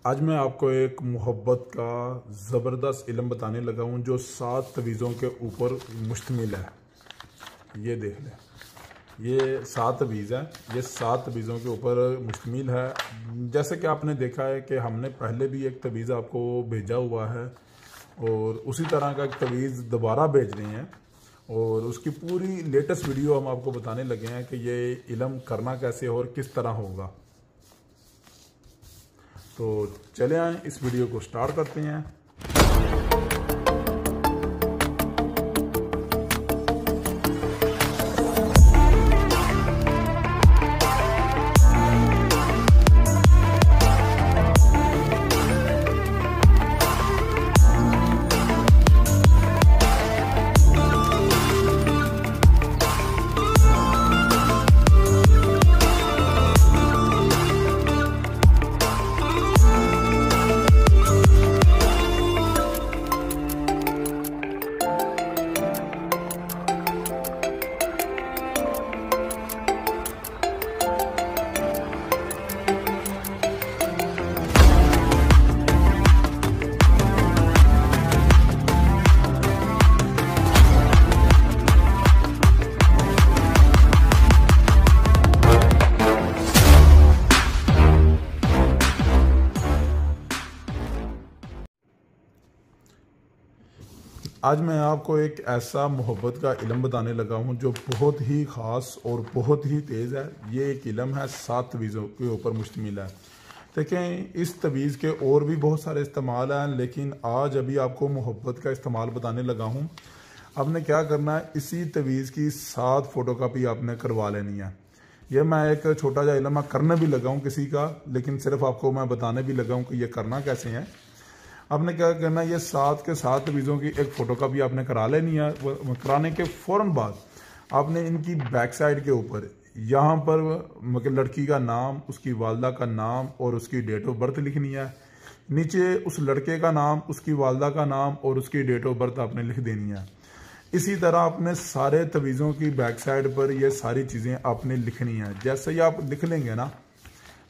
आज मैं आपको एक मोहब्बत का ज़बरदस्त इल्म बताने लगा हूँ जो 7 तवीज़ों के ऊपर मुश्तमिल है। ये देख लें, ये 7 तवीज़ है, ये 7 तवीज़ों के ऊपर मुश्तमिल है। जैसे कि आपने देखा है कि हमने पहले भी एक तवीज़ आपको भेजा हुआ है और उसी तरह का एक तवीज़ दोबारा भेज रहे हैं और उसकी पूरी लेटेस्ट वीडियो हम आपको बताने लगे हैं कि ये इल्म करना कैसे और किस तरह होगा। तो चले आए इस वीडियो को स्टार्ट करते हैं। आज मैं आपको एक ऐसा मोहब्बत का इल्म बताने लगा हूँ जो बहुत ही ख़ास और बहुत ही तेज़ है। ये एक इल्म है, 7 तवीज़ों के ऊपर मुश्तमिल है। देखें, इस तवीज़ के और भी बहुत सारे इस्तेमाल हैं, लेकिन आज अभी आपको मोहब्बत का इस्तेमाल बताने लगा हूँ। आपने क्या करना है, इसी तवीज़ की 7 फ़ोटोकॉपी आपने करवा लेनी है। ये मैं एक छोटा सा इल्म करने भी लगा हूँ किसी का, लेकिन सिर्फ आपको मैं बताने भी लगा हूँ कि ये करना कैसे है। आपने क्या करना है, ये 7 के 7 तवीज़ों की एक फ़ोटोकॉपी आपने करा लेनी है। कराने के फ़ौरन बाद आपने इनकी बैक साइड के ऊपर यहाँ पर मतलब लड़की का नाम, उसकी वालदा का नाम और उसकी डेट ऑफ बर्थ लिखनी है। नीचे उस लड़के का नाम, उसकी वालदा का नाम और उसकी डेट ऑफ बर्थ आपने लिख देनी है। इसी तरह आपने सारे तवीज़ों की बैक साइड पर ये सारी चीज़ें आपने लिखनी है। जैसे ही आप लिख लेंगे ना,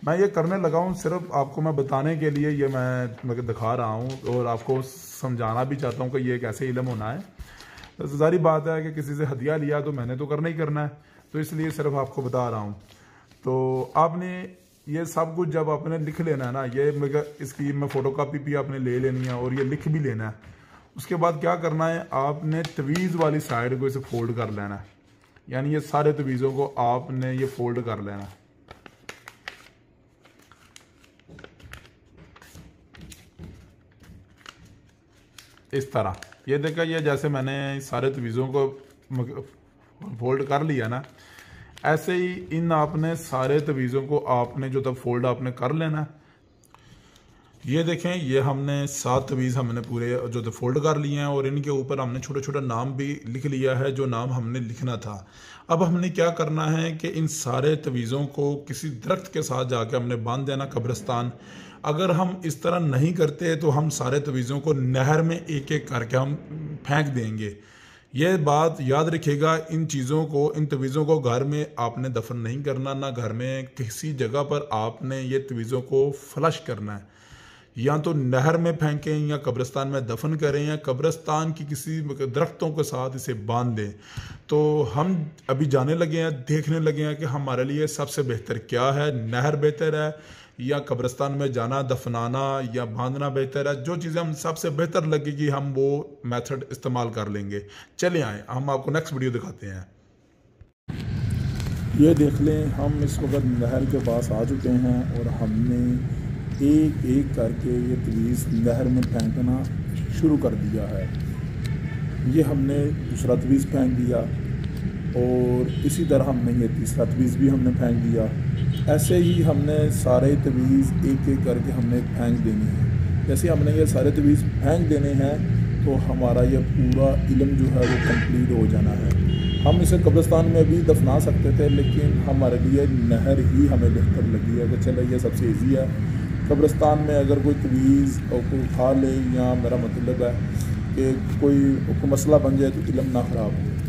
मैं ये करने लगा हूँ सिर्फ आपको मैं बताने के लिए, ये मैं दिखा रहा हूँ और आपको समझाना भी चाहता हूँ कि ये कैसे इल्म होना है। तो ज़ाहिर बात है कि किसी से हदिया लिया तो मैंने तो करना ही करना है, तो इसलिए सिर्फ आपको बता रहा हूँ। तो आपने ये सब कुछ जब आपने लिख लेना है ना, ये इसकी मैं फ़ोटोकॉपी भी आपने ले लेनी है और ये लिख भी लेना है। उसके बाद क्या करना है, आपने तवीज़ वाली साइड को इसे फोल्ड कर लेना है। यानी ये सारे तवीज़ों को आपने ये फोल्ड कर लेना है इस तरह। ये देखा, ये जैसे मैंने सारे तवीज़ों को फोल्ड कर लिया ना, ऐसे ही इन आपने सारे तवीज़ों को आपने जो तब फोल्ड आपने कर लेना। ये देखें, ये हमने 7 तवीज़ हमने पूरे जो तो फोल्ड कर लिए हैं और इनके ऊपर हमने छोटा छोटा नाम भी लिख लिया है जो नाम हमने लिखना था। अब हमने क्या करना है कि इन सारे तवीज़ों को किसी दरख्त के साथ जाके हमने बांध देना, कब्रिस्तान। अगर हम इस तरह नहीं करते तो हम सारे तवीज़ों को नहर में एक एक करके हम फेंक देंगे। ये बात याद रखिएगा, इन चीज़ों को, इन तवीज़ों को घर में आपने दफन नहीं करना, ना घर में किसी जगह पर आपने ये तवीज़ों को फ्लश करना है। या तो नहर में फेंकें या कब्रिस्तान में दफन करें या कब्रिस्तान की किसी दरख्तों के साथ इसे बांध दें। तो हम अभी जाने लगे हैं, देखने लगे हैं कि हमारे लिए सबसे बेहतर क्या है, नहर बेहतर है या कब्रिस्तान में जाना, दफनाना या बांधना बेहतर है। जो चीज़ें हम सबसे बेहतर लगेगी हम वो मेथड इस्तेमाल कर लेंगे। चले आए, हम आपको नेक्स्ट वीडियो दिखाते हैं। ये देख लें, हम इस वक्त नहर के पास आ चुके हैं और हमने एक एक करके ये तवीज़ नहर में फेंकना शुरू कर दिया है। ये हमने दूसरा तवीज़ फेंक दिया और इसी तरह हमने ये तीसरा तवीज़ भी हमने फेंक दिया। ऐसे ही हमने सारे तवीज़ एक एक करके हमने फेंक देने हैं। जैसे हमने ये सारे तवीज़ फेंक देने हैं तो हमारा ये पूरा इल्म जो है वो कंप्लीट हो जाना है। हम इसे कब्रिस्तान में भी दफना सकते थे, लेकिन हमारे लिए नहर ही हमें बेहतर लगी है कि चलो ये सबसे ईजी है। कब्रिस्तान में अगर कोई तवीज़ और कोई उठा ले, या मेरा मतलब है कि कोई मसला बन जाए तो इल्म ना ख़राब हो।